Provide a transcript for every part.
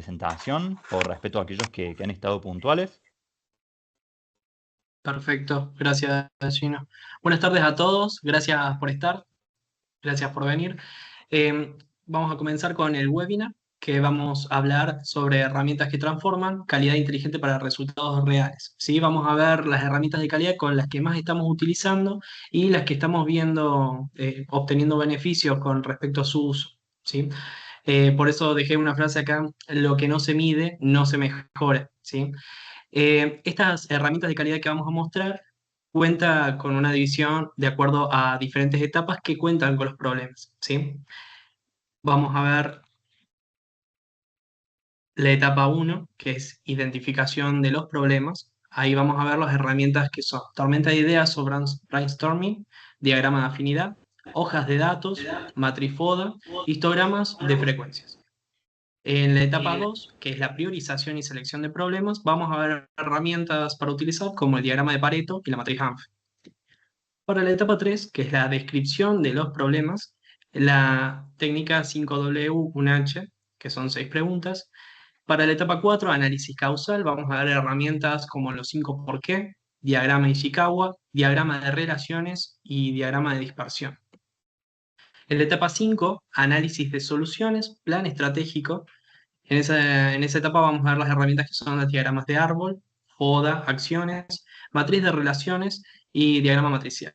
presentación por respeto a aquellos que han estado puntuales. Perfecto, gracias Gino. Buenas tardes a todos, gracias por estar, gracias por venir. Vamos a comenzar con el webinar, que vamos a hablar sobre herramientas que transforman calidad inteligente para resultados reales. ¿Sí? Vamos a ver las herramientas de calidad con las que más estamos utilizando y las que estamos viendo obteniendo beneficios con respecto a su uso. ¿Sí? Por eso dejé una frase acá: lo que no se mide no se mejora. ¿Sí? Estas herramientas de calidad que vamos a mostrar cuenta con una división de acuerdo a diferentes etapas que cuentan con los problemas, ¿sí? Vamos a ver la etapa 1, que es identificación de los problemas. Ahí vamos a ver las herramientas que son tormenta de ideas o brainstorming, diagrama de afinidad, hojas de datos, matriz FODA, histogramas de frecuencias. En la etapa 2, que es la priorización y selección de problemas, vamos a ver herramientas para utilizar como el diagrama de Pareto y la matriz ANF. Para la etapa 3, que es la descripción de los problemas, la técnica 5W1H, que son 6 preguntas. Para la etapa 4, análisis causal, vamos a ver herramientas como los 5 por qué, diagrama Ishikawa, diagrama de relaciones y diagrama de dispersión. En la etapa 5, análisis de soluciones, plan estratégico. En esa etapa vamos a ver las herramientas que son los diagramas de árbol, FODA, acciones, matriz de relaciones y diagrama matricial.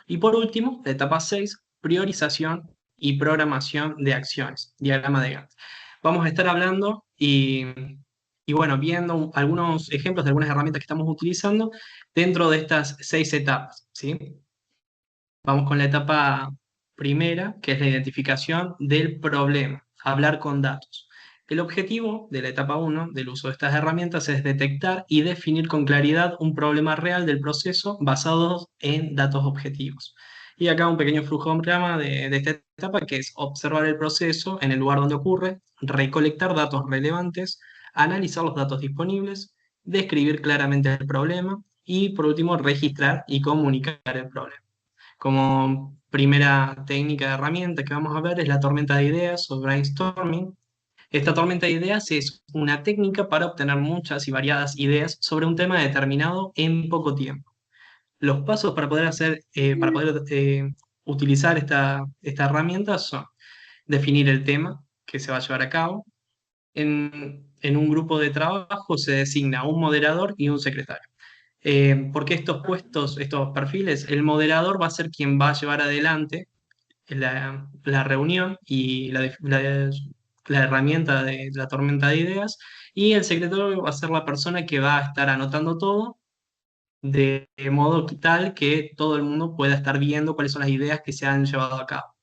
Y por último, la etapa 6, priorización y programación de acciones, diagrama de Gantt. Vamos a estar hablando y bueno, viendo algunos ejemplos de algunas herramientas que estamos utilizando dentro de estas 6 etapas, ¿sí? Vamos con la etapa primera, que es la identificación del problema, hablar con datos. El objetivo de la etapa 1 del uso de estas herramientas es detectar y definir con claridad un problema real del proceso basado en datos objetivos. Y acá un pequeño flujograma de esta etapa, que es observar el proceso en el lugar donde ocurre, recolectar datos relevantes, analizar los datos disponibles, describir claramente el problema y, por último, registrar y comunicar el problema. Como primera técnica de herramienta que vamos a ver es la tormenta de ideas o brainstorming. Esta tormenta de ideas es una técnica para obtener muchas y variadas ideas sobre un tema determinado en poco tiempo. Los pasos para poder utilizar esta herramienta son definir el tema que se va a llevar a cabo. En un grupo de trabajo se designa un moderador y un secretario. Porque estos puestos, estos perfiles, el moderador va a ser quien va a llevar adelante la reunión y la herramienta de la tormenta de ideas, y el secretario va a ser la persona que va a estar anotando todo de modo tal que todo el mundo pueda estar viendo cuáles son las ideas que se han llevado a cabo.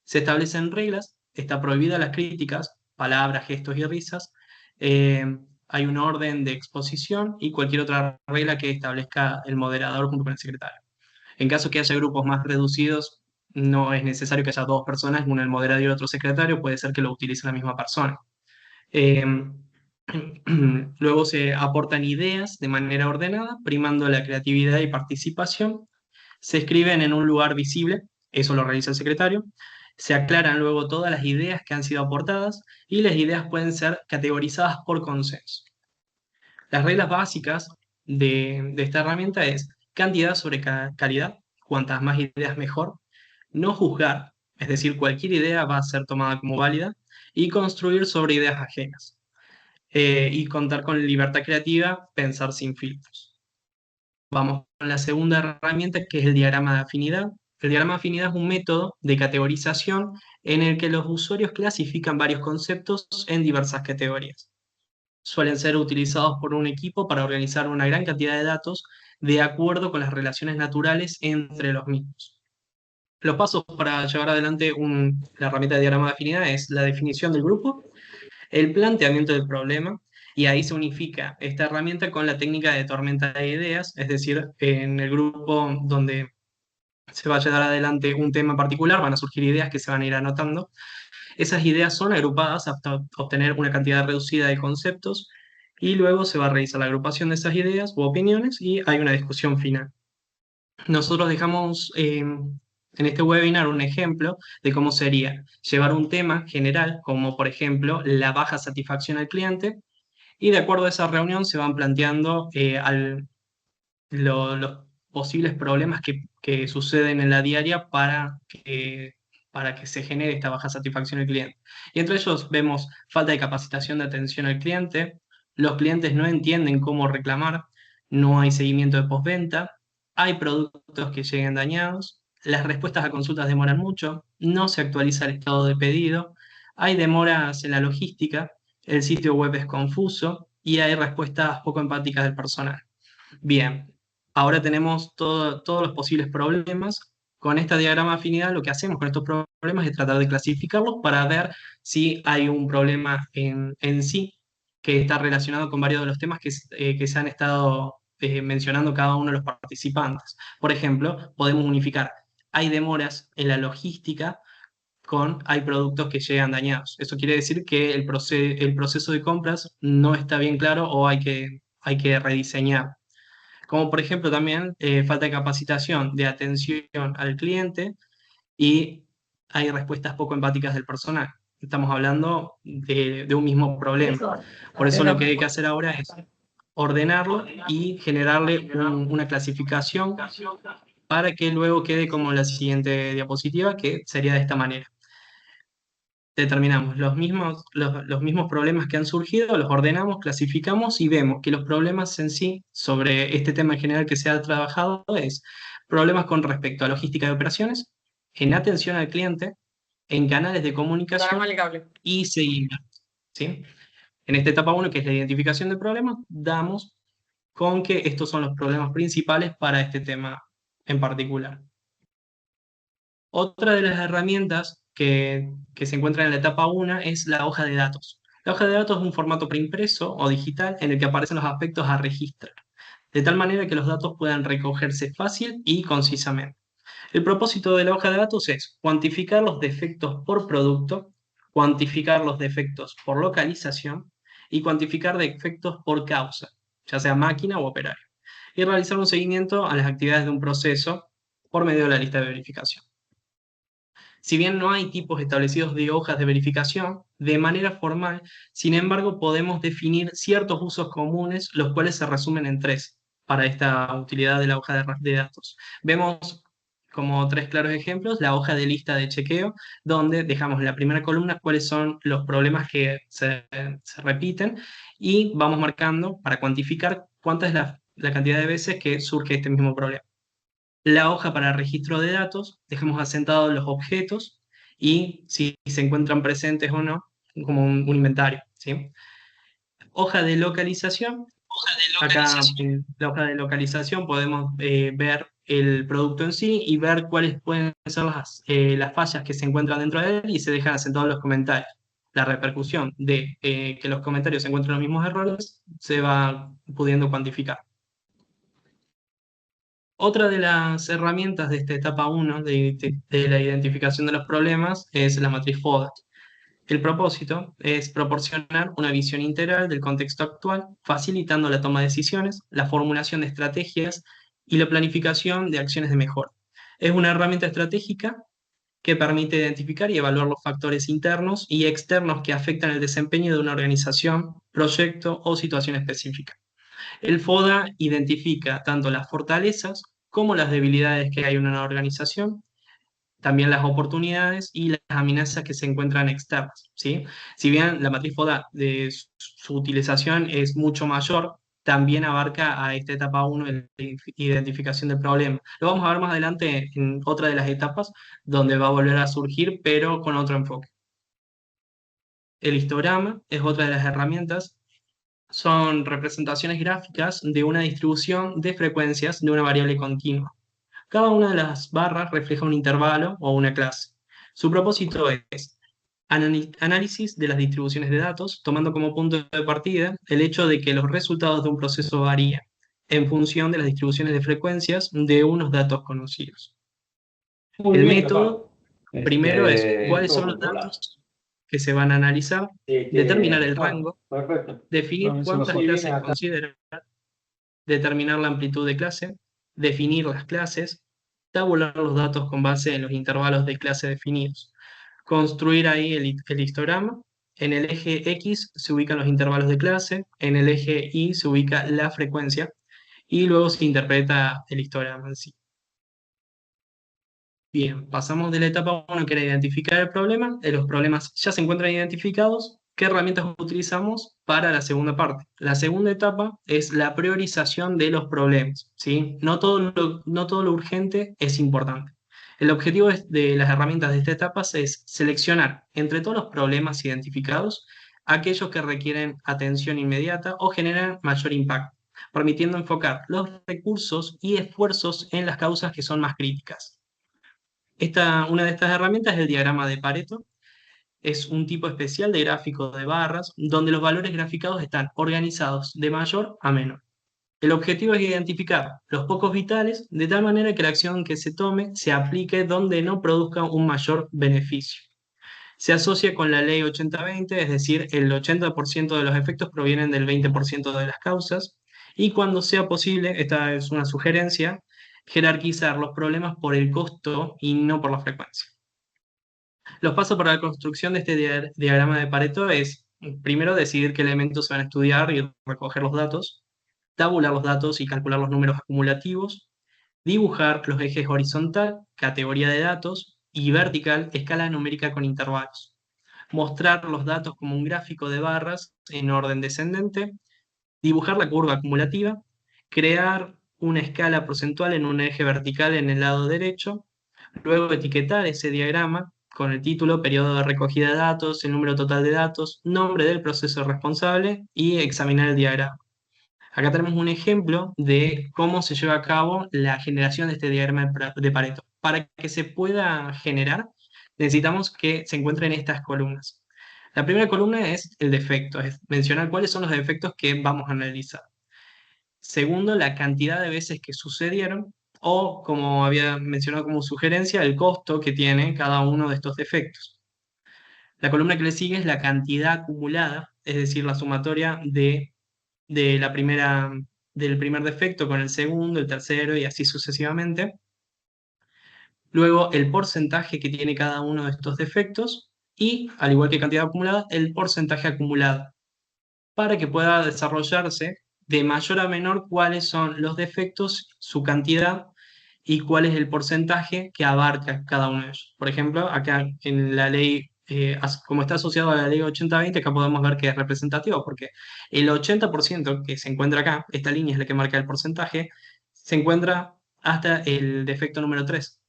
Se establecen reglas, está prohibida las críticas, palabras, gestos y risas. eh, Hay un orden de exposición y cualquier otra regla que establezca el moderador junto con el secretario. En caso que haya grupos más reducidos, no es necesario que haya dos personas, uno el moderador y el otro secretario, puede ser que lo utilice la misma persona. Eh, Luego se aportan ideas de manera ordenada, primando la creatividad y participación. Se escriben en un lugar visible, eso lo realiza el secretario. Se aclaran luego todas las ideas que han sido aportadas y las ideas pueden ser categorizadas por consenso. Las reglas básicas de esta herramienta es cantidad sobre calidad, cuantas más ideas mejor, no juzgar, es decir, cualquier idea va a ser tomada como válida, y construir sobre ideas ajenas. Y contar con libertad creativa, pensar sin filtros. Vamos con la segunda herramienta, que es el diagrama de afinidad. El diagrama de afinidad es un método de categorización en el que los usuarios clasifican varios conceptos en diversas categorías. Suelen ser utilizados por un equipo para organizar una gran cantidad de datos de acuerdo con las relaciones naturales entre los mismos. Los pasos para llevar adelante la herramienta de diagrama de afinidad es la definición del grupo, el planteamiento del problema, y ahí se unifica esta herramienta con la técnica de tormenta de ideas, es decir, en el grupo donde se va a llevar adelante un tema particular, van a surgir ideas que se van a ir anotando. Esas ideas son agrupadas hasta obtener una cantidad reducida de conceptos, y luego se va a realizar la agrupación de esas ideas u opiniones y hay una discusión final. Nosotros dejamos en este webinar un ejemplo de cómo sería llevar un tema general, como por ejemplo la baja satisfacción al cliente, y de acuerdo a esa reunión se van planteando los posibles problemas que suceden en la diaria para que se genere esta baja satisfacción del cliente. Y entre ellos vemos falta de capacitación de atención al cliente, los clientes no entienden cómo reclamar, no hay seguimiento de postventa, hay productos que lleguen dañados, las respuestas a consultas demoran mucho, no se actualiza el estado de pedido, hay demoras en la logística, el sitio web es confuso y hay respuestas poco empáticas del personal. Bien, ahora tenemos todos los posibles problemas. Con esta diagrama de afinidad, lo que hacemos con estos problemas es tratar de clasificarlos para ver si hay un problema en sí que está relacionado con varios de los temas que se han estado mencionando cada uno de los participantes. Por ejemplo, podemos unificar, hay demoras en la logística con hay productos que llegan dañados. Eso quiere decir que el proceso de compras no está bien claro o hay que rediseñar, como por ejemplo también falta de capacitación de atención al cliente y hay respuestas poco empáticas del personal. Estamos hablando de un mismo problema. Por eso lo que hay que hacer ahora es ordenarlo y generarle una clasificación para que luego quede como la siguiente diapositiva, que sería de esta manera. Determinamos los mismos problemas que han surgido, los ordenamos, clasificamos y vemos que los problemas en sí, sobre este tema en general que se ha trabajado, es problemas con respecto a logística de operaciones, en atención al cliente, en canales de comunicación y seguimiento. ¿Sí? En esta etapa 1, que es la identificación de problemas, damos con que estos son los problemas principales para este tema en particular. Otra de las herramientas que se encuentran en la etapa 1 es la hoja de datos. La hoja de datos es un formato preimpreso o digital en el que aparecen los aspectos a registrar, de tal manera que los datos puedan recogerse fácil y concisamente. El propósito de la hoja de datos es cuantificar los defectos por producto, cuantificar los defectos por localización y cuantificar defectos por causa, ya sea máquina o operario, y realizar un seguimiento a las actividades de un proceso por medio de la lista de verificación. Si bien no hay tipos establecidos de hojas de verificación, de manera formal, sin embargo, podemos definir ciertos usos comunes, los cuales se resumen en tres para esta utilidad de la hoja de datos. Vemos como tres claros ejemplos la hoja de lista de chequeo, donde dejamos en la primera columna cuáles son los problemas que se repiten y vamos marcando para cuantificar cuánta es la cantidad de veces que surge este mismo problema. La hoja para registro de datos, dejamos asentados los objetos y si se encuentran presentes o no, como un inventario, ¿sí? Hoja de localización, acá en la hoja de localización podemos ver el producto en sí y ver cuáles pueden ser las fallas que se encuentran dentro de él y se dejan asentados los comentarios. La repercusión de que los comentarios se encuentren los mismos errores se va pudiendo cuantificar. Otra de las herramientas de esta etapa 1 de la identificación de los problemas es la matriz FODA. El propósito es proporcionar una visión integral del contexto actual, facilitando la toma de decisiones, la formulación de estrategias y la planificación de acciones de mejora. Es una herramienta estratégica que permite identificar y evaluar los factores internos y externos que afectan el desempeño de una organización, proyecto o situación específica. El FODA identifica tanto las fortalezas como las debilidades que hay en una organización, también las oportunidades y las amenazas que se encuentran externas, ¿sí? Si bien la matriz FODA de su utilización es mucho mayor, también abarca a esta etapa 1 de identificación del problema. Lo vamos a ver más adelante en otra de las etapas, donde va a volver a surgir, pero con otro enfoque. El histograma es otra de las herramientas, son representaciones gráficas de una distribución de frecuencias de una variable continua. Cada una de las barras refleja un intervalo o una clase. Su propósito es análisis de las distribuciones de datos, tomando como punto de partida el hecho de que los resultados de un proceso varían en función de las distribuciones de frecuencias de unos datos conocidos. Muy El bien, método primero es cuáles ¿puedo son los controlar? datos que se van a analizar, determinar el rango, Perfecto. definir cuántas Muy bien clases acá. considerar, determinar la amplitud de clase, definir las clases, tabular los datos con base en los intervalos de clase definidos, construir ahí el histograma. En el eje X se ubican los intervalos de clase, en el eje Y se ubica la frecuencia y luego se interpreta el histograma en sí. Bien, pasamos de la etapa 1 que era identificar el problema. Los problemas ya se encuentran identificados. ¿Qué herramientas utilizamos para la segunda parte? La segunda etapa es la priorización de los problemas, ¿sí? No todo lo urgente es importante. El objetivo de las herramientas de esta etapa es seleccionar entre todos los problemas identificados aquellos que requieren atención inmediata o generan mayor impacto, permitiendo enfocar los recursos y esfuerzos en las causas que son más críticas. Una de estas herramientas es el diagrama de Pareto. Es un tipo especial de gráfico de barras donde los valores graficados están organizados de mayor a menor. El objetivo es identificar los pocos vitales de tal manera que la acción que se tome se aplique donde no produzca un mayor beneficio. Se asocia con la ley 80-20, es decir, el 80% de los efectos provienen del 20% de las causas, y cuando sea posible, esta es una sugerencia, jerarquizar los problemas por el costo y no por la frecuencia. Los pasos para la construcción de este diagrama de Pareto es, primero, decidir qué elementos se van a estudiar y recoger los datos, tabular los datos y calcular los números acumulativos, dibujar los ejes horizontal, categoría de datos, y vertical, escala numérica con intervalos. Mostrar los datos como un gráfico de barras en orden descendente, dibujar la curva acumulativa, crear una escala porcentual en un eje vertical en el lado derecho, luego etiquetar ese diagrama con el título, periodo de recogida de datos, el número total de datos, nombre del proceso responsable y examinar el diagrama. Acá tenemos un ejemplo de cómo se lleva a cabo la generación de este diagrama de Pareto. Para que se pueda generar, necesitamos que se encuentren estas columnas. La primera columna es el defecto, es mencionar cuáles son los defectos que vamos a analizar. Segundo, la cantidad de veces que sucedieron o, como había mencionado como sugerencia, el costo que tiene cada uno de estos defectos. La columna que le sigue es la cantidad acumulada, es decir, la sumatoria de la primera, del primer defecto con el segundo, el tercero y así sucesivamente. Luego, el porcentaje que tiene cada uno de estos defectos y, al igual que cantidad acumulada, el porcentaje acumulado, para que pueda desarrollarse de mayor a menor cuáles son los defectos, su cantidad y cuál es el porcentaje que abarca cada uno de ellos. Por ejemplo, acá en la ley, como está asociado a la ley 80-20, acá podemos ver que es representativo, porque el 80% que se encuentra acá, esta línea es la que marca el porcentaje, se encuentra hasta el defecto número 3,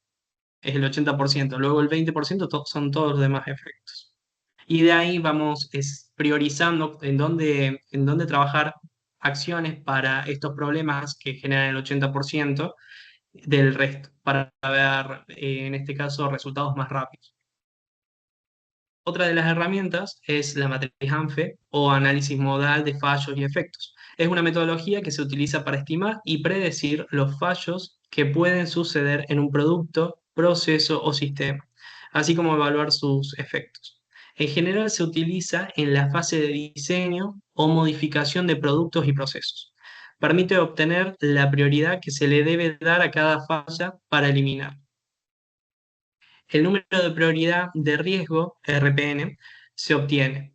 es el 80%. Luego el 20% son todos los demás efectos. Y de ahí vamos priorizando en dónde trabajar acciones para estos problemas que generan el 80% del resto, para ver, en este caso, resultados más rápidos. Otra de las herramientas es la matriz ANFE o análisis modal de fallos y efectos. Es una metodología que se utiliza para estimar y predecir los fallos que pueden suceder en un producto, proceso o sistema, así como evaluar sus efectos. En general se utiliza en la fase de diseño o modificación de productos y procesos. Permite obtener la prioridad que se le debe dar a cada falla para eliminar. El número de prioridad de riesgo, RPN, se obtiene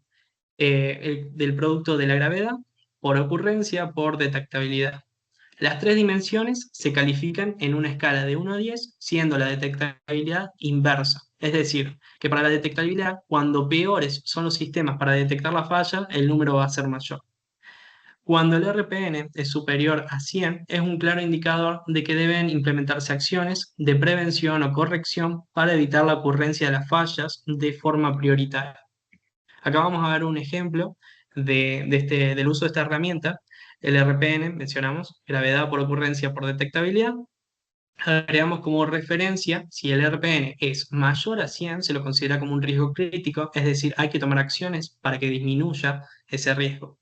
del producto de la gravedad por ocurrencia por detectabilidad. Las tres dimensiones se califican en una escala de 1 a 10, siendo la detectabilidad inversa. Es decir, que para la detectabilidad, cuando peores son los sistemas para detectar la falla, el número va a ser mayor. Cuando el RPN es superior a 100, es un claro indicador de que deben implementarse acciones de prevención o corrección para evitar la ocurrencia de las fallas de forma prioritaria. Acá vamos a ver un ejemplo del uso de esta herramienta. El RPN, mencionamos, gravedad por ocurrencia por detectabilidad. Agregamos como referencia, si el RPN es mayor a 100, se lo considera como un riesgo crítico, es decir, hay que tomar acciones para que disminuya ese riesgo.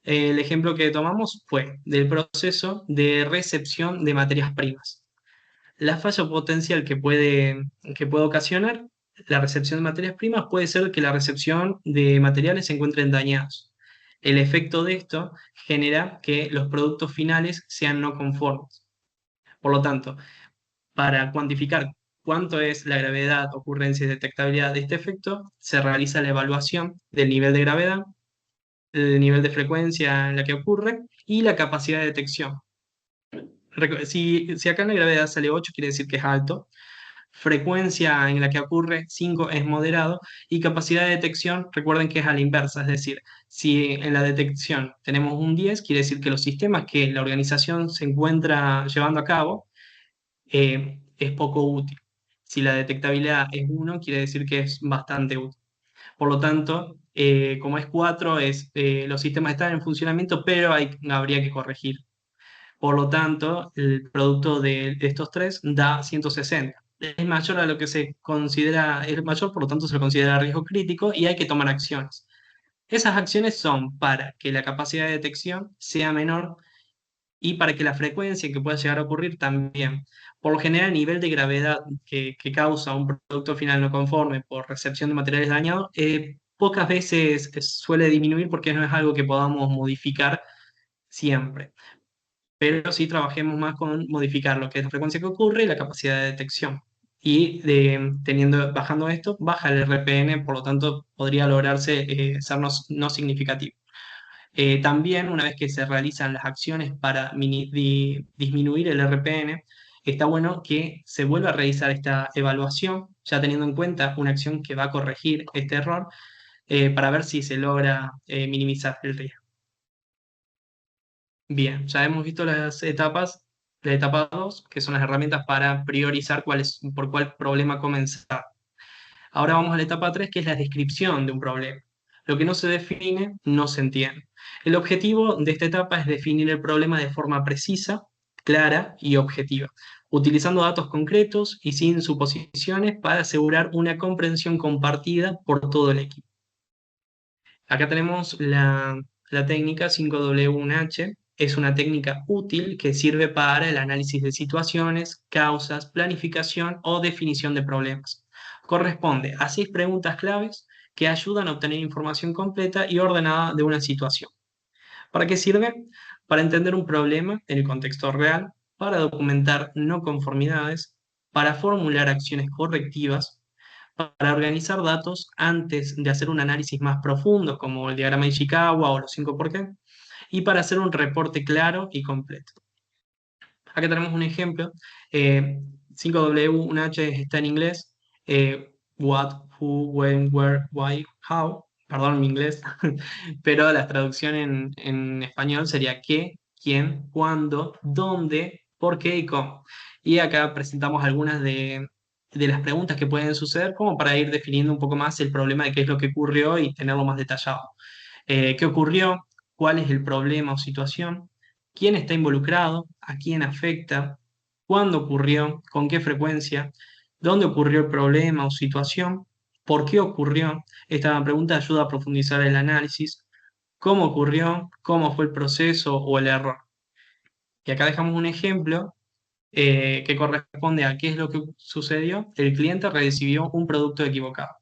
El ejemplo que tomamos fue del proceso de recepción de materias primas. La falla potencial que puede ocasionar la recepción de materias primas puede ser que la recepción de materiales se encuentren dañados. El efecto de esto genera que los productos finales sean no conformes. Por lo tanto, Para cuantificar cuánto es la gravedad, ocurrencia y detectabilidad de este efecto, se realiza la evaluación del nivel de gravedad, el nivel de frecuencia en la que ocurre y la capacidad de detección. Si acá en la gravedad sale 8, quiere decir que es alto. Frecuencia en la que ocurre 5 es moderado. Y capacidad de detección, recuerden que es a la inversa. Es decir, si en la detección tenemos un 10, quiere decir que los sistemas que la organización se encuentra llevando a cabo es poco útil. Si la detectabilidad es 1, quiere decir que es bastante útil. Por lo tanto, como es 4, los sistemas están en funcionamiento, pero habría que corregir. Por lo tanto, el producto de estos tres da 160. Es mayor a lo que se considera, es mayor, por lo tanto se lo considera riesgo crítico y hay que tomar acciones. Esas acciones son para que la capacidad de detección sea menor y para que la frecuencia que pueda llegar a ocurrir también. Por lo general, el nivel de gravedad que causa un producto final no conforme por recepción de materiales dañados, pocas veces suele disminuir porque no es algo que podamos modificar siempre. Pero sí trabajemos más con modificar lo que es la frecuencia que ocurre y la capacidad de detección. Y bajando esto, baja el RPN, por lo tanto podría lograrse ser no significativo. También, una vez que se realizan las acciones para disminuir el RPN, está bueno que se vuelva a realizar esta evaluación, ya teniendo en cuenta una acción que va a corregir este error, para ver si se logra minimizar el riesgo. Bien, ya hemos visto las etapas, la etapa 2, que son las herramientas para priorizar por cuál problema comenzar. Ahora vamos a la etapa 3, que es la descripción de un problema. Lo que no se define, no se entiende. El objetivo de esta etapa es definir el problema de forma precisa, clara y objetiva, utilizando datos concretos y sin suposiciones para asegurar una comprensión compartida por todo el equipo. Acá tenemos la técnica 5W1H. Es una técnica útil que sirve para el análisis de situaciones, causas, planificación o definición de problemas. Corresponde a 6 preguntas claves que ayudan a obtener información completa y ordenada de una situación. ¿Para qué sirve? Para entender un problema en el contexto real, para documentar no conformidades, para formular acciones correctivas, para organizar datos antes de hacer un análisis más profundo, como el diagrama de Ishikawa o los 5 por qué, y para hacer un reporte claro y completo. Acá tenemos un ejemplo. 5W, un H está en inglés. What, who, when, where, why, how. Perdón mi inglés. Pero la traducción en español sería qué, quién, cuándo, dónde, por qué y cómo. Y acá presentamos algunas de las preguntas que pueden suceder como para ir definiendo un poco más el problema de qué es lo que ocurrió y tenerlo más detallado. ¿Qué ocurrió? ¿Cuál es el problema o situación? ¿Quién está involucrado? ¿A quién afecta? ¿Cuándo ocurrió? ¿Con qué frecuencia? ¿Dónde ocurrió el problema o situación? ¿Por qué ocurrió? Esta pregunta ayuda a profundizar el análisis. ¿Cómo ocurrió? ¿Cómo fue el proceso o el error? Y acá dejamos un ejemplo que corresponde a qué es lo que sucedió. El cliente recibió un producto equivocado.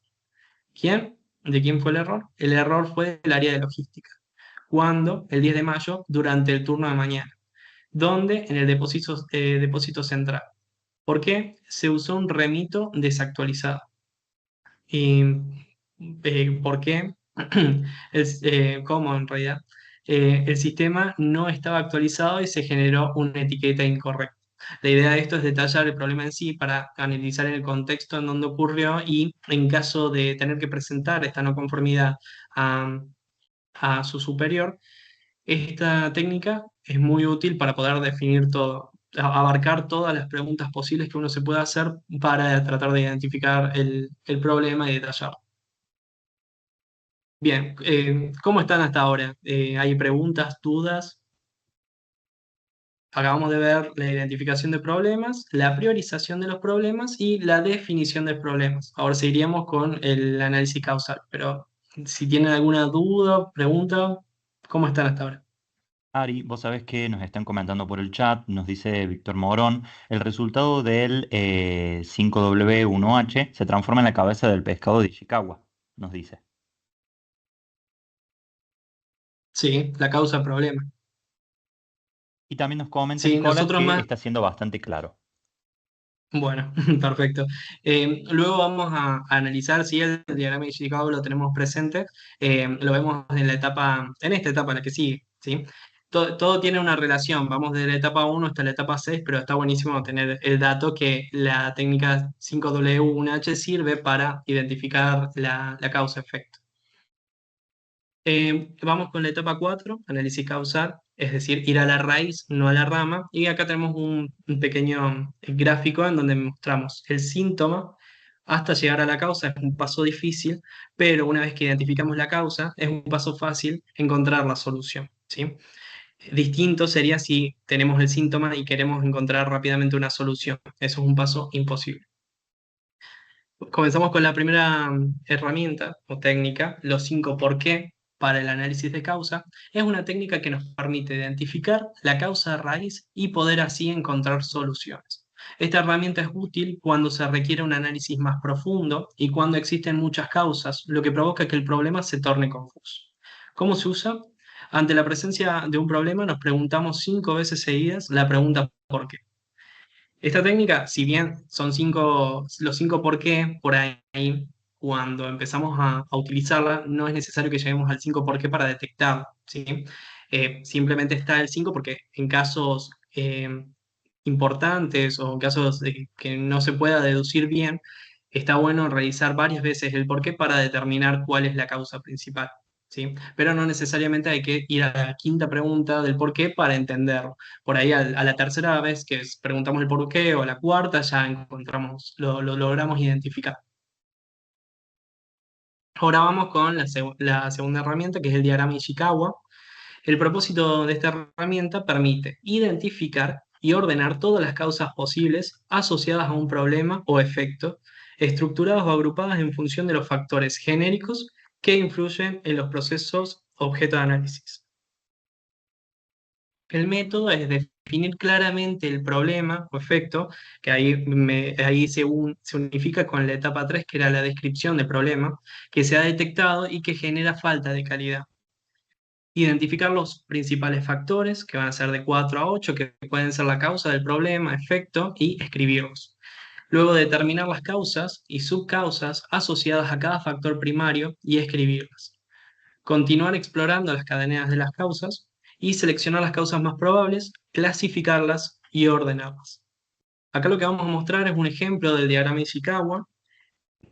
¿Quién? ¿De quién fue el error? El error fue del área de logística. ¿Cuándo? El 10 de mayo, durante el turno de mañana. ¿Dónde? En el depósito central. ¿Por qué? Se usó un remito desactualizado. ¿Y por qué? ¿Cómo en realidad? El sistema no estaba actualizado y se generó una etiqueta incorrecta. La idea de esto es detallar el problema en sí para analizar el contexto en donde ocurrió y en caso de tener que presentar esta no conformidad a, a su superior, esta técnica es muy útil para poder definir todo, abarcar todas las preguntas posibles que uno se pueda hacer para tratar de identificar el problema y detallarlo. Bien, ¿cómo están hasta ahora? ¿Hay preguntas, dudas? Acabamos de ver la identificación de problemas, la priorización de los problemas y la definición de problemas. Ahora seguiríamos con el análisis causal, pero si tienen alguna duda, pregunta, ¿cómo están hasta ahora? Ari, vos sabés que nos están comentando por el chat, nos dice Víctor Morón, el resultado del 5W1H se transforma en la cabeza del pescado de Ishikawa, nos dice. Sí, la causa del problema. Y también nos comenta Sí, Nicolás nosotros que más. está siendo bastante claro. Bueno, perfecto. Luego vamos a analizar si el diagrama de Chicago lo tenemos presente. Lo vemos en la etapa, en esta etapa, la que sigue, ¿sí? Todo tiene una relación. Vamos de la etapa 1 hasta la etapa 6, pero está buenísimo tener el dato que la técnica 5W1H sirve para identificar la causa-efecto. Vamos con la etapa 4, análisis causal, es decir, ir a la raíz, no a la rama. Y acá tenemos un pequeño gráfico en donde mostramos el síntoma hasta llegar a la causa. Es un paso difícil, pero una vez que identificamos la causa, es un paso fácil encontrar la solución, ¿sí? Distinto sería si tenemos el síntoma y queremos encontrar rápidamente una solución. Eso es un paso imposible. Comenzamos con la primera herramienta o técnica, los 5 por qué para el análisis de causa. Es una técnica que nos permite identificar la causa raíz y poder así encontrar soluciones. Esta herramienta es útil cuando se requiere un análisis más profundo y cuando existen muchas causas, lo que provoca que el problema se torne confuso. ¿Cómo se usa? Ante la presencia de un problema nos preguntamos 5 veces seguidas la pregunta ¿por qué? Esta técnica, si bien son los 5 por qué, por ahí, cuando empezamos a utilizarla, no es necesario que lleguemos al 5 por qué para detectarla, ¿sí? Simplemente está el 5 porque en casos importantes o en casos de que no se pueda deducir bien, está bueno realizar varias veces el por qué para determinar cuál es la causa principal, ¿sí? Pero no necesariamente hay que ir a la quinta pregunta del por qué para entenderlo. Por ahí a la tercera vez que preguntamos el por qué o a la cuarta ya encontramos, lo logramos identificar. Ahora vamos con la segunda herramienta que es el diagrama Ishikawa. El propósito de esta herramienta permite identificar y ordenar todas las causas posibles asociadas a un problema o efecto, estructuradas o agrupadas en función de los factores genéricos que influyen en los procesos objeto de análisis. El método es definir claramente el problema o efecto, que ahí se unifica con la etapa 3, que era la descripción del problema, que se ha detectado y que genera falta de calidad. Identificar los principales factores, que van a ser de 4 a 8, que pueden ser la causa del problema, efecto, y escribirlos. Luego determinar las causas y subcausas asociadas a cada factor primario y escribirlas. Continuar explorando las cadenas de las causas y seleccionar las causas más probables, clasificarlas y ordenarlas. Acá lo que vamos a mostrar es un ejemplo del diagrama de Ishikawa.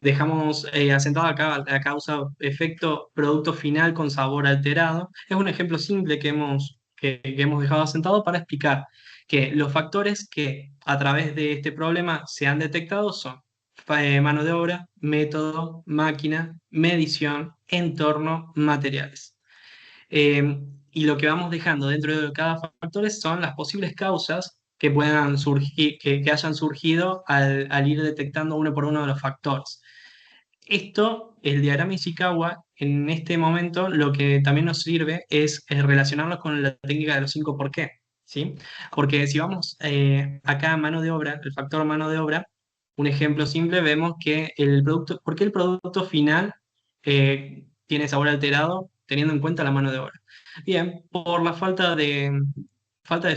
Dejamos asentado acá la causa efecto producto final con sabor alterado. Es un ejemplo simple que hemos dejado asentado para explicar que los factores que a través de este problema se han detectado son mano de obra, método, máquina, medición, entorno, materiales. Y lo que vamos dejando dentro de cada factor son las posibles causas que puedan surgir, que hayan surgido al ir detectando uno por uno de los factores. Esto, el diagrama Ishikawa, en este momento lo que también nos sirve es relacionarlo con la técnica de los 5 por qué, ¿sí? Porque si vamos acá a mano de obra, el factor mano de obra, un ejemplo simple, vemos que el producto, ¿por qué el producto final tiene sabor alterado teniendo en cuenta la mano de obra? Bien, por la falta de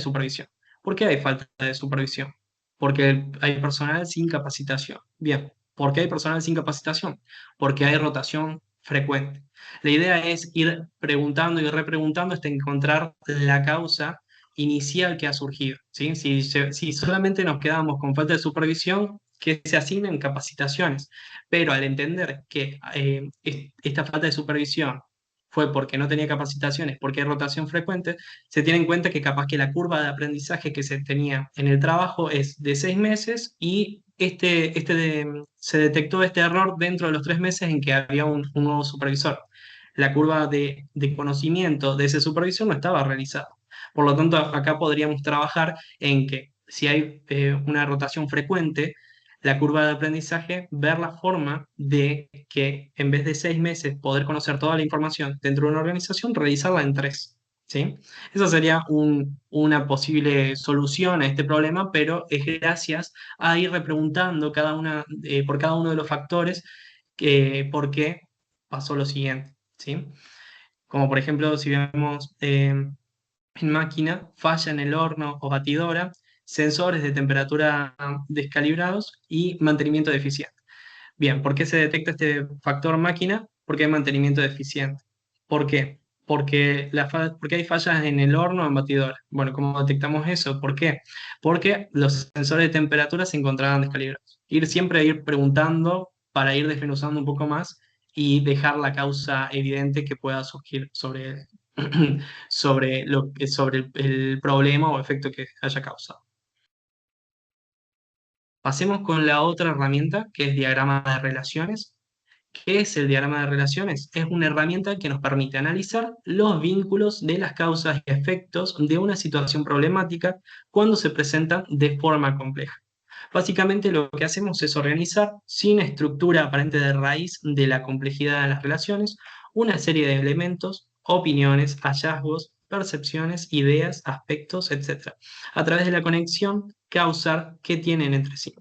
supervisión. ¿Por qué hay falta de supervisión? Porque hay personal sin capacitación. Bien, ¿por qué hay personal sin capacitación? Porque hay rotación frecuente. La idea es ir preguntando y repreguntando hasta encontrar la causa inicial que ha surgido, ¿sí? Si solamente nos quedamos con falta de supervisión, que se asignen capacitaciones, pero al entender que esta falta de supervisión fue porque no tenía capacitaciones, porque hay rotación frecuente, se tiene en cuenta que capaz que la curva de aprendizaje que se tenía en el trabajo es de 6 meses y se detectó este error dentro de los 3 meses en que había un nuevo supervisor. La curva de conocimiento de ese supervisor no estaba realizada. Por lo tanto, acá podríamos trabajar en que si hay una rotación frecuente, la curva de aprendizaje, ver la forma de que en vez de 6 meses poder conocer toda la información dentro de una organización, realizarla en 3. ¿Sí? Esa sería una posible solución a este problema, pero es gracias a ir repreguntando por cada uno de los factores por qué pasó lo siguiente. ¿Sí? Como por ejemplo, si vemos en máquina, falla en el horno o batidora, sensores de temperatura descalibrados y mantenimiento deficiente. Bien, ¿por qué se detecta este factor máquina? Porque hay mantenimiento deficiente. ¿Por qué? Porque hay fallas en el horno o en batidora. Bueno, ¿cómo detectamos eso? ¿Por qué? Porque los sensores de temperatura se encontraban descalibrados. Siempre ir preguntando para ir desmenuzando un poco más y dejar la causa evidente que pueda surgir sobre el problema o efecto que haya causado. Pasemos con la otra herramienta, que es diagrama de relaciones. ¿Qué es el diagrama de relaciones? Es una herramienta que nos permite analizar los vínculos de las causas y efectos de una situación problemática cuando se presentan de forma compleja. Básicamente lo que hacemos es organizar, sin estructura aparente de raíz de la complejidad de las relaciones, una serie de elementos, opiniones, hallazgos, percepciones, ideas, aspectos, etc., a través de la conexión causal que tienen entre sí.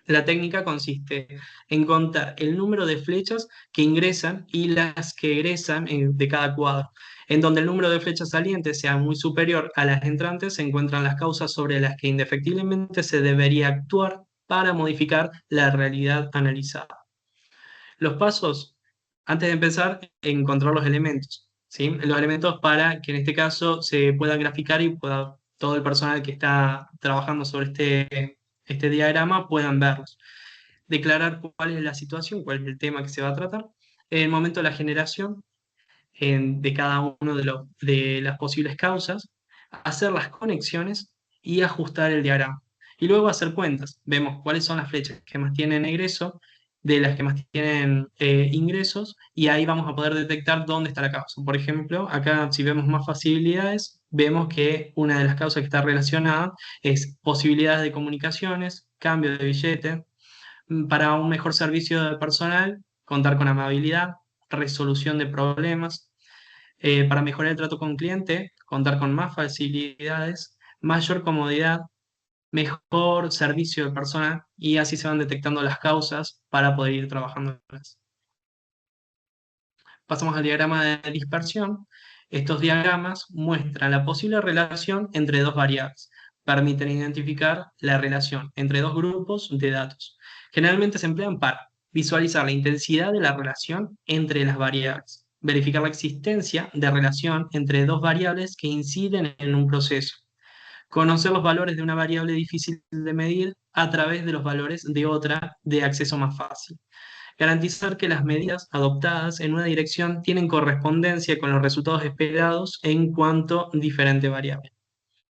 La técnica consiste en contar el número de flechas que ingresan y las que egresan de cada cuadro. En donde el número de flechas salientes sea muy superior a las entrantes, se encuentran las causas sobre las que indefectiblemente se debería actuar para modificar la realidad analizada. Los pasos, antes de empezar, encontrar los elementos, ¿sí? Los elementos para que en este caso se puedan graficar y pueda todo el personal que está trabajando sobre este diagrama puedan verlos. Declarar cuál es la situación, cuál es el tema que se va a tratar. En el momento de la generación de cada uno de las posibles causas, hacer las conexiones y ajustar el diagrama. Y luego hacer cuentas. Vemos cuáles son las flechas que más tienen egreso, de las que más tienen ingresos, y ahí vamos a poder detectar dónde está la causa. Por ejemplo, acá si vemos más facilidades, vemos que una de las causas que está relacionada es posibilidades de comunicaciones, cambio de billete, para un mejor servicio del personal, contar con amabilidad, resolución de problemas, para mejorar el trato con el cliente, contar con más facilidades, mayor comodidad, mejor servicio del personal, y así se van detectando las causas para poder ir trabajando. Pasamos al diagrama de dispersión. Estos diagramas muestran la posible relación entre dos variables. Permiten identificar la relación entre dos grupos de datos. Generalmente se emplean para visualizar la intensidad de la relación entre las variables, verificar la existencia de relación entre dos variables que inciden en un proceso, conocer los valores de una variable difícil de medir a través de los valores de otra de acceso más fácil, garantizar que las medidas adoptadas en una dirección tienen correspondencia con los resultados esperados en cuanto a diferente variable.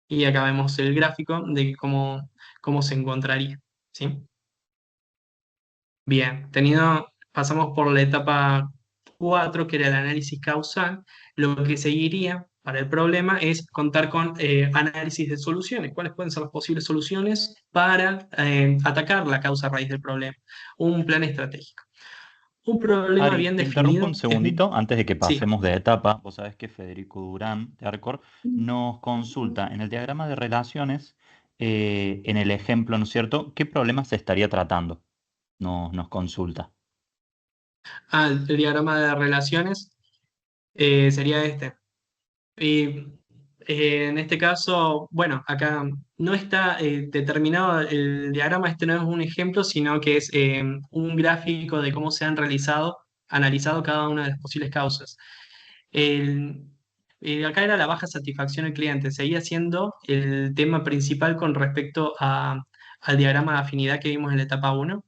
Y acá vemos el gráfico de cómo se encontraría, ¿sí? Bien, pasamos por la etapa 4, que era el análisis causal. Lo que seguiría para el problema es contar con análisis de soluciones. ¿Cuáles pueden ser las posibles soluciones para atacar la causa raíz del problema? Un plan estratégico. Un problema Ari, bien te interrumpo un definido es un... segundito antes de que Sí. pasemos de etapa. Vos sabés que Federico Durán de Arcor nos consulta en el diagrama de relaciones, en el ejemplo, ¿no es cierto? ¿Qué problema se estaría tratando? Nos consulta. El diagrama de relaciones sería este. Y en este caso, bueno, acá no está determinado el diagrama, este no es un ejemplo, sino que es un gráfico de cómo se han analizado cada una de las posibles causas. El- Acá era la baja satisfacción del cliente, seguía siendo el tema principal con respecto al diagrama de afinidad que vimos en la etapa uno.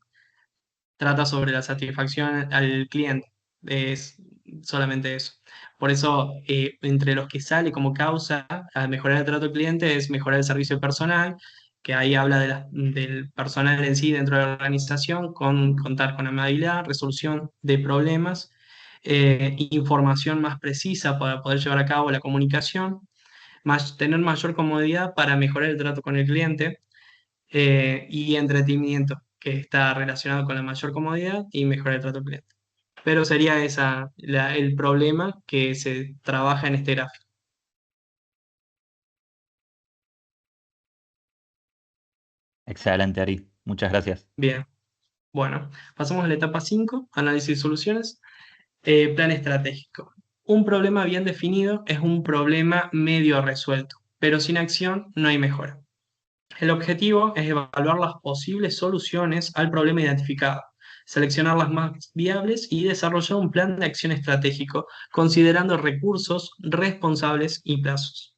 Trata sobre la satisfacción al cliente, es solamente eso. Por eso, entre los que sale como causa a mejorar el trato al cliente es mejorar el servicio personal, que ahí habla del personal en sí dentro de la organización, con contar con amabilidad, resolución de problemas, información más precisa para poder llevar a cabo la comunicación, tener mayor comodidad para mejorar el trato con el cliente, y entretenimiento, que está relacionado con la mayor comodidad y mejorar el trato al cliente. Pero sería el problema que se trabaja en este gráfico. Excelente, Ari. Muchas gracias. Bien, bueno, pasamos a la etapa 5, análisis de soluciones. Plan estratégico. Un problema bien definido es un problema medio resuelto, pero sin acción no hay mejora. El objetivo es evaluar las posibles soluciones al problema identificado, seleccionar las más viables y desarrollar un plan de acción estratégico, considerando recursos, responsables y plazos.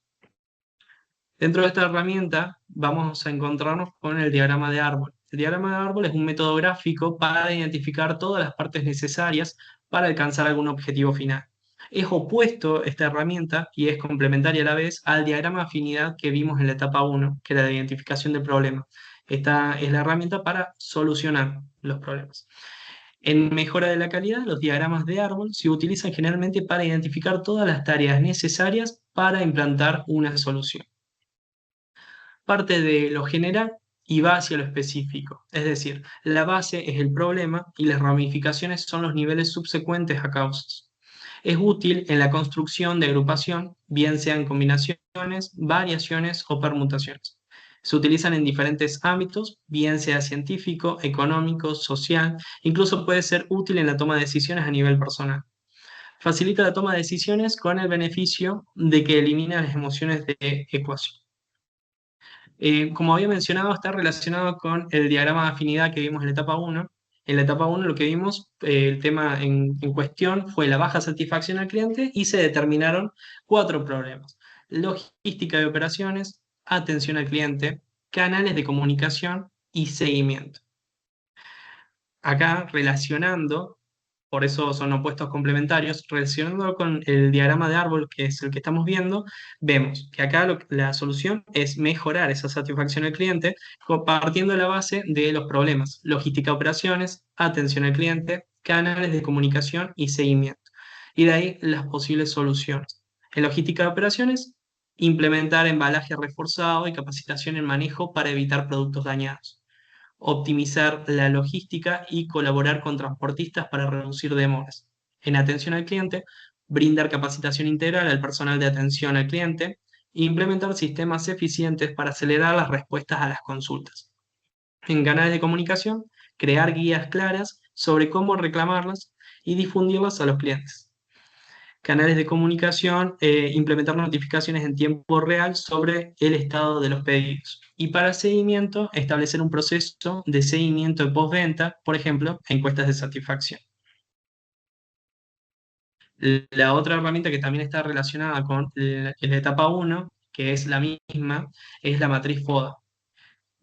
Dentro de esta herramienta vamos a encontrarnos con el diagrama de árbol. El diagrama de árbol es un método gráfico para identificar todas las partes necesarias para alcanzar algún objetivo final. Es opuesto esta herramienta y es complementaria a la vez al diagrama de afinidad que vimos en la etapa 1, que era la identificación del problema. Esta es la herramienta para solucionar los problemas. En mejora de la calidad, los diagramas de árbol se utilizan generalmente para identificar todas las tareas necesarias para implantar una solución. Parte de lo general y va hacia lo específico. Es decir, la base es el problema y las ramificaciones son los niveles subsecuentes a causas. Es útil en la construcción de agrupación, bien sean combinaciones, variaciones o permutaciones. Se utilizan en diferentes ámbitos, bien sea científico, económico, social, incluso puede ser útil en la toma de decisiones a nivel personal. Facilita la toma de decisiones con el beneficio de que elimina las emociones de ecuación. Como había mencionado, está relacionado con el diagrama de afinidad que vimos en la etapa 1. En la etapa 1 lo que vimos, el tema en cuestión fue la baja satisfacción al cliente y se determinaron 4 problemas. Logística de operaciones, atención al cliente, canales de comunicación y seguimiento. Acá relacionando, por eso son opuestos complementarios, relacionando con el diagrama de árbol, que es el que estamos viendo, vemos que acá la solución es mejorar esa satisfacción al cliente partiendo de la base de los problemas, logística de operaciones, atención al cliente, canales de comunicación y seguimiento. Y de ahí las posibles soluciones. En logística de operaciones, implementar embalaje reforzado y capacitación en manejo para evitar productos dañados, optimizar la logística y colaborar con transportistas para reducir demoras. En atención al cliente, brindar capacitación integral al personal de atención al cliente e implementar sistemas eficientes para acelerar las respuestas a las consultas. En canales de comunicación, crear guías claras sobre cómo reclamarlas y difundirlas a los clientes. Canales de comunicación, implementar notificaciones en tiempo real sobre el estado de los pedidos. Y para seguimiento, establecer un proceso de seguimiento de postventa, por ejemplo, encuestas de satisfacción. La otra herramienta que también está relacionada con la etapa 1, que es la misma, es la matriz FODA.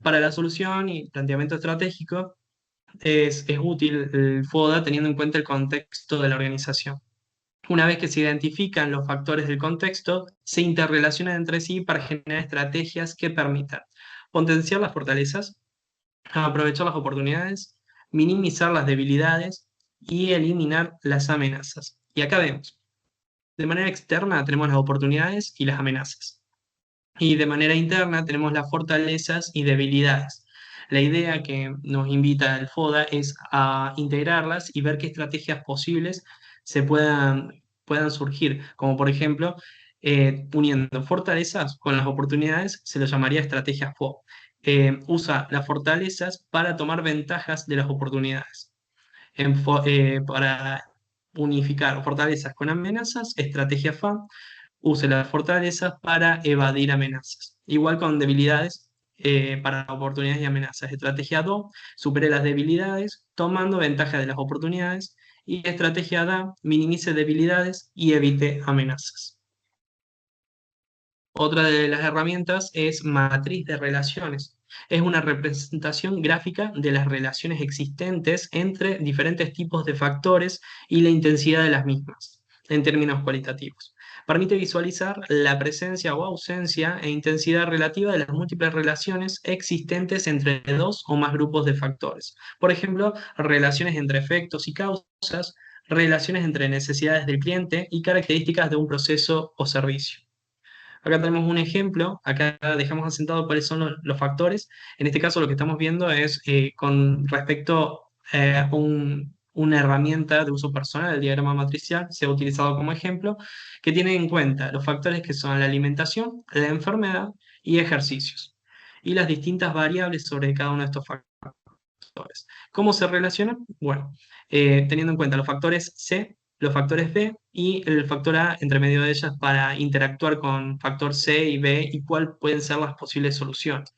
Para la solución y planteamiento estratégico es útil el FODA teniendo en cuenta el contexto de la organización. Una vez que se identifican los factores del contexto, se interrelacionan entre sí para generar estrategias que permitan potenciar las fortalezas, aprovechar las oportunidades, minimizar las debilidades y eliminar las amenazas. Y acá vemos, de manera externa tenemos las oportunidades y las amenazas. Y de manera interna tenemos las fortalezas y debilidades. La idea que nos invita el FODA es a integrarlas y ver qué estrategias posibles se puedan surgir, como por ejemplo, uniendo fortalezas con las oportunidades, se lo llamaría estrategia FODA. Usa las fortalezas para tomar ventajas de las oportunidades. Para unificar fortalezas con amenazas, estrategia FA, use las fortalezas para evadir amenazas. Igual con debilidades, para oportunidades y amenazas. Estrategia DO, supere las debilidades tomando ventaja de las oportunidades. Y estrategia DA, minimice debilidades y evite amenazas. Otra de las herramientas es matriz de relaciones. Es una representación gráfica de las relaciones existentes entre diferentes tipos de factores y la intensidad de las mismas, en términos cualitativos. Permite visualizar la presencia o ausencia e intensidad relativa de las múltiples relaciones existentes entre dos o más grupos de factores. Por ejemplo, relaciones entre efectos y causas, relaciones entre necesidades del cliente y características de un proceso o servicio. Acá tenemos un ejemplo, acá dejamos asentado cuáles son los factores. En este caso lo que estamos viendo es con respecto a una herramienta de uso personal, el diagrama matricial, se ha utilizado como ejemplo, que tiene en cuenta los factores que son la alimentación, la enfermedad y ejercicios, y las distintas variables sobre cada uno de estos factores. ¿Cómo se relacionan? Bueno, teniendo en cuenta los factores C, los factores B y el factor A entre medio de ellas para interactuar con factor C y B y cuáles pueden ser las posibles soluciones.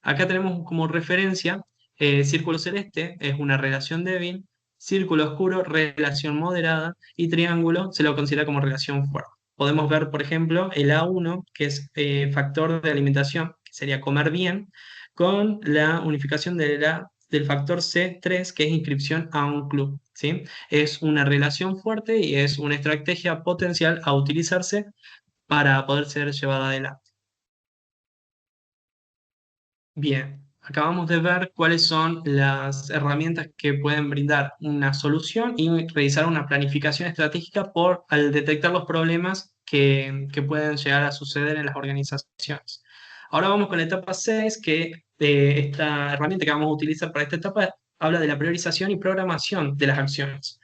Acá tenemos como referencia, círculo celeste es una relación débil, círculo oscuro, relación moderada, y triángulo se lo considera como relación fuerte. Podemos ver, por ejemplo, el A1, que es factor de alimentación, que sería comer bien, con la unificación del factor C3, que es inscripción a un club, ¿sí? Es una relación fuerte y es una estrategia potencial a utilizarse para poder ser llevada adelante. Bien, acabamos de ver cuáles son las herramientas que pueden brindar una solución y realizar una planificación estratégica al detectar los problemas que pueden llegar a suceder en las organizaciones. Ahora vamos con la etapa 6, que esta herramienta que vamos a utilizar para esta etapa habla de la priorización y programación de las acciones.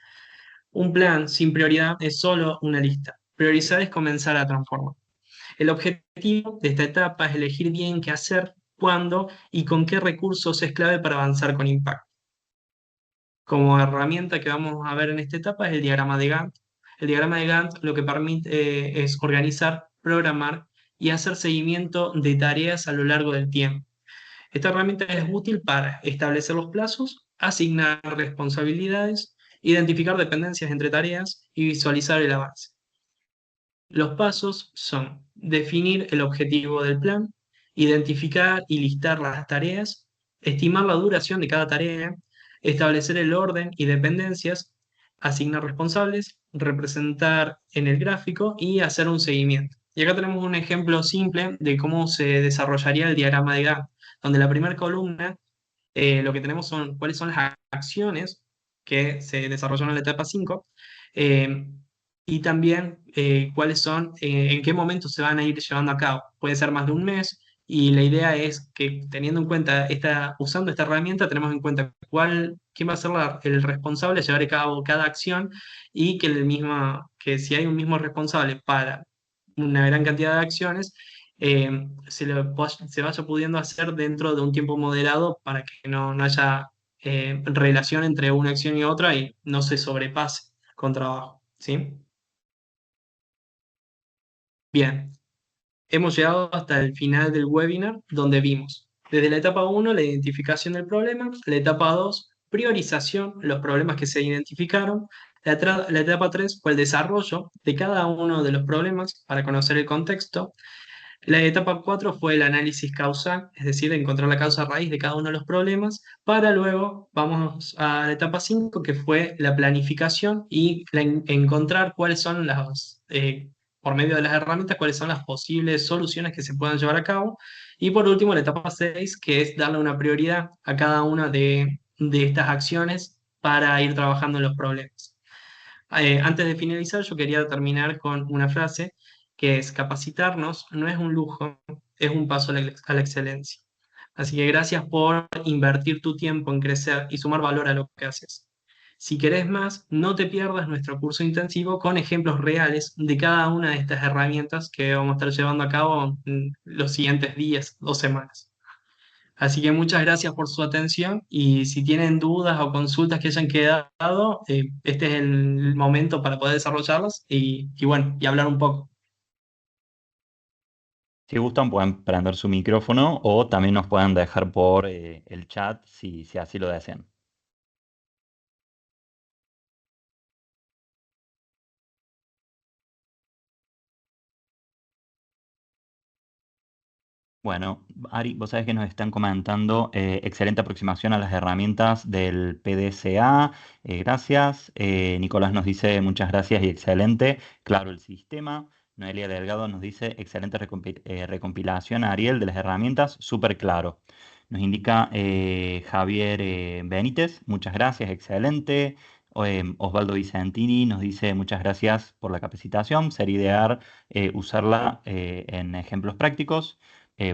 Un plan sin prioridad es solo una lista. Priorizar es comenzar a transformar. El objetivo de esta etapa es elegir bien qué hacer, cuándo y con qué recursos es clave para avanzar con impacto. Como herramienta que vamos a ver en esta etapa es el diagrama de Gantt. El diagrama de Gantt lo que permite es organizar, programar y hacer seguimiento de tareas a lo largo del tiempo. Esta herramienta es útil para establecer los plazos, asignar responsabilidades, identificar dependencias entre tareas y visualizar el avance. Los pasos son definir el objetivo del plan, identificar y listar las tareas, estimar la duración de cada tarea, establecer el orden y dependencias, asignar responsables, representar en el gráfico y hacer un seguimiento. Y acá tenemos un ejemplo simple de cómo se desarrollaría el diagrama de Gantt, donde la primera columna lo que tenemos son cuáles son las acciones que se desarrollan en la etapa 5, eh, y también cuáles son, en qué momento se van a ir llevando a cabo. Puede ser más de un mes, y la idea es que teniendo en cuenta usando esta herramienta, tenemos en cuenta quién va a ser el responsable de llevar a cabo cada acción, y que si hay un mismo responsable para una gran cantidad de acciones, se vaya pudiendo hacer dentro de un tiempo moderado para que no haya relación entre una acción y otra y no se sobrepase con trabajo, ¿sí? Bien, hemos llegado hasta el final del webinar, donde vimos desde la etapa 1 la identificación del problema, la etapa 2 priorización, los problemas que se identificaron, la etapa 3 fue el desarrollo de cada uno de los problemas para conocer el contexto. La etapa 4 fue el análisis causal, es decir, encontrar la causa raíz de cada uno de los problemas, para luego vamos a la etapa 5, que fue la planificación y encontrar cuáles son por medio de las herramientas, cuáles son las posibles soluciones que se puedan llevar a cabo. Y por último, la etapa 6, que es darle una prioridad a cada una de estas acciones para ir trabajando en los problemas. Antes de finalizar, yo quería terminar con una frase que es: capacitarnos no es un lujo, es un paso a la excelencia. Así que gracias por invertir tu tiempo en crecer y sumar valor a lo que haces. Si querés más, no te pierdas nuestro curso intensivo con ejemplos reales de cada una de estas herramientas que vamos a estar llevando a cabo en los siguientes días, 2 semanas. Así que muchas gracias por su atención, y si tienen dudas o consultas que hayan quedado, este es el momento para poder desarrollarlas y bueno, y hablar un poco. Si gustan, pueden prender su micrófono o también nos pueden dejar por el chat si así lo desean. Bueno, Ari, vos sabés que nos están comentando excelente aproximación a las herramientas del PDCA. Gracias. Nicolás nos dice muchas gracias y excelente. Claro, el sistema. Noelia Delgado nos dice excelente recompilación, Ariel, de las herramientas. Súper claro. Nos indica Javier Benítez. Muchas gracias, excelente. Osvaldo Vicentini nos dice muchas gracias por la capacitación. Sería ideal usarla en ejemplos prácticos.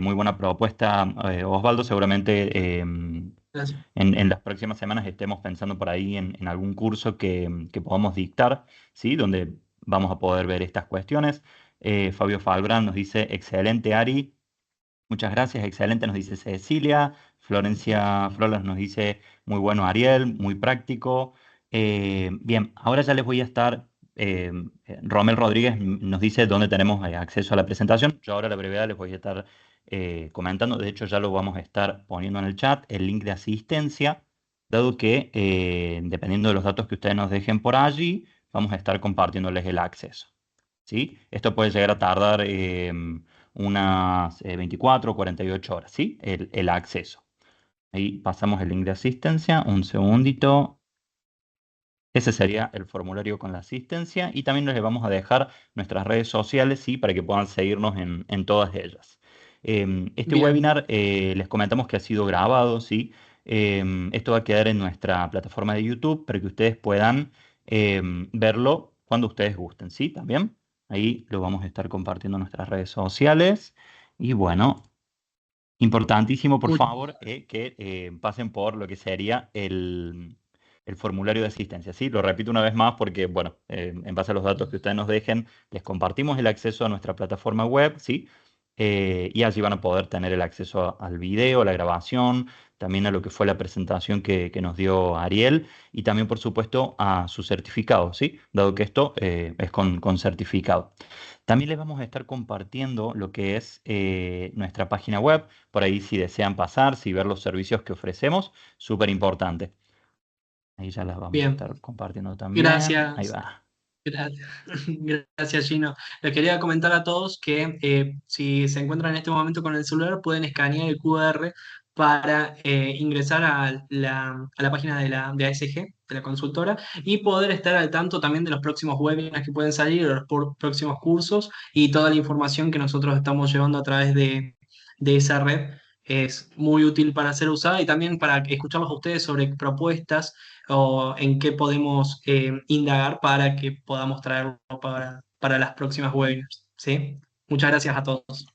Muy buena propuesta, Osvaldo. Seguramente Gracias. en las próximas semanas estemos pensando por ahí en algún curso que podamos dictar, ¿sí? Donde vamos a poder ver estas cuestiones. Fabio Falbrán nos dice, excelente, Ari. Muchas gracias, excelente, nos dice Cecilia. Florencia Flores nos dice, muy bueno, Ariel, muy práctico. Bien, ahora ya les voy a estar Romel Rodríguez nos dice dónde tenemos acceso a la presentación. Yo ahora a la brevedad les voy a estar comentando, de hecho ya lo vamos a estar poniendo en el chat, el link de asistencia, dado que dependiendo de los datos que ustedes nos dejen por allí, vamos a estar compartiéndoles el acceso. ¿Sí? Esto puede llegar a tardar unas 24 o 48 horas, ¿sí? El acceso. Ahí pasamos el link de asistencia, un segundito. Ese sería el formulario con la asistencia y también les vamos a dejar nuestras redes sociales, ¿sí? Para que puedan seguirnos en todas ellas. Este Bien, webinar les comentamos que ha sido grabado, ¿sí? Esto va a quedar en nuestra plataforma de YouTube para que ustedes puedan verlo cuando ustedes gusten, ¿sí? También ahí lo vamos a estar compartiendo en nuestras redes sociales. Y bueno, importantísimo, por mu- favor, que pasen por lo que sería el formulario de asistencia, ¿sí? Lo repito una vez más porque, bueno, en base a los datos que ustedes nos dejen, les compartimos el acceso a nuestra plataforma web, ¿sí? Y allí van a poder tener el acceso al video, a la grabación, también a lo que fue la presentación que nos dio Ariel y también, por supuesto, a su certificado, ¿sí? Dado que esto es con certificado. También les vamos a estar compartiendo lo que es nuestra página web, por ahí si desean pasar, si ver los servicios que ofrecemos, súper importante. Ahí ya las vamos a bien. estar compartiendo también. Ahí Gracias. va. Gracias, gracias Gino. Les quería comentar a todos que si se encuentran en este momento con el celular, pueden escanear el QR para ingresar a la página de ASG, de la consultora, y poder estar al tanto también de los próximos webinars que pueden salir, de los próximos cursos y toda la información que nosotros estamos llevando a través de esa red. Es muy útil para ser usada y también para escucharlos a ustedes sobre propuestas o en qué podemos indagar para que podamos traerlo para las próximas webinars. ¿Sí? Muchas gracias a todos.